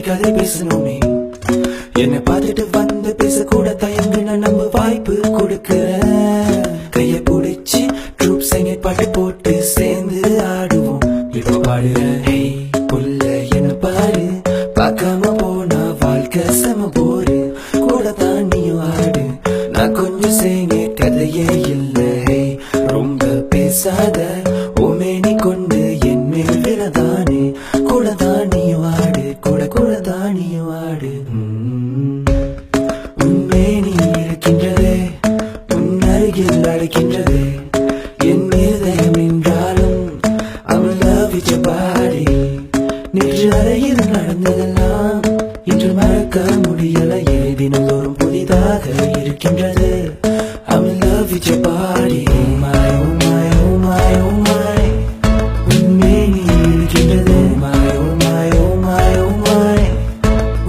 கதை பேசணுமே என்னை பார்த்துட்டு வந்து பேச கூட தயங்குன நம்ம வாய்ப்பு கொடுக்கிற கைய பிடிச்சி ட்ரூப் சைங்க பாட்டு போட்டு சேர்ந்து ஆடுவோம் இப்ப பாடுற ஹே புள்ள என்ன பாரு பார்க்காம போனா வாழ்க்கை செம போரு கூட தான் நீயும் ஆடு நான் கொஞ்சம் செய்ய கதையே இல்லை ஹே ரொம்ப பேசாத உமேனி கொண்டு என் மேல் விழதானே கூட தான் நீயும் ஆடு கூட தான் நீயும் ஆடு உன்மேனி இருக்கின்றதே உன் அருகில் அழைக்கின்றதே என் இதயம் என்றாலும் I'm in love with your body நேற்று அறையில் நடந்ததெல்லாம் இன்று மறக்க முடியலையே தினந்தோறும் புதிதாக இருக்கின்றது I'm in love with your body oh my oh my oh my oh my உன்மேனி இருக்கின்றது oh my oh my oh my oh my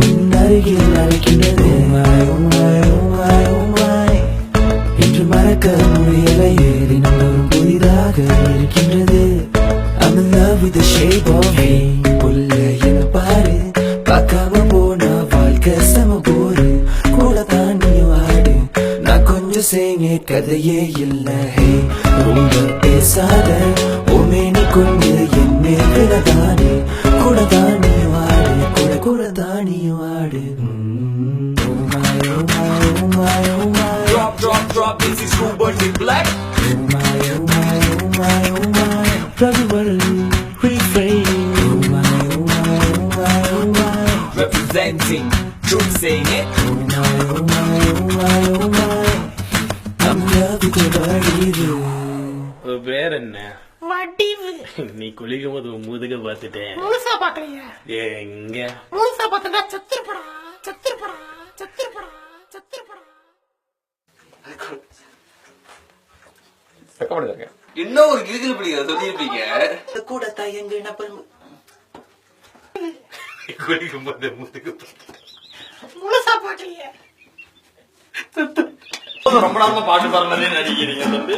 உன் அருகில் அழைக்கின்றது oh my oh my oh my oh my இன்று மறக்க முடியலையே தினந்தோறும் புதிதாக இருக்கின்றது I'm in love with the shape of me புள்ள என பாரு பார்க்காம போனா வாழ்க்கை செம போரு கூட தான் நீயும் ஆடு நான் கொஞ்சம் செய்ய கதையே இல்லை ஹே ரொம்ப பேசாத உமேனி கொண்டு என் மேல் விழதானே கூட தான் நீயும் ஆடு கூட தான் நீயும் ஆடு Oh my oh my oh my oh my Drop, this is Ruben in Black. Oh my oh my oh my oh my Everybody refrain Oh my oh my oh my oh my Representing, truth saying it. Oh my oh my oh my oh my I'm in love with your body பேர் என்ன வடிவு நீ குளிக்கும் போது முதுக பார்த்துட்டேன் முழுசா பாக்கலையா எங்க முழுசா பார்த்தா செத்துருப்படா செத்துருப்படா செத்துருப்படா செத்துருப்படா இன்னும் ஒரு கிரிக்கல் பிடிக்கிற சொல்லியிருப்பீங்க. கூட தயங்குன குளிக்கும் போது முதுக முழுசா பாக்கலையா ரொம்ப நாளமா பாட்டு பாடுறதே நடிக்கிறீங்க வந்து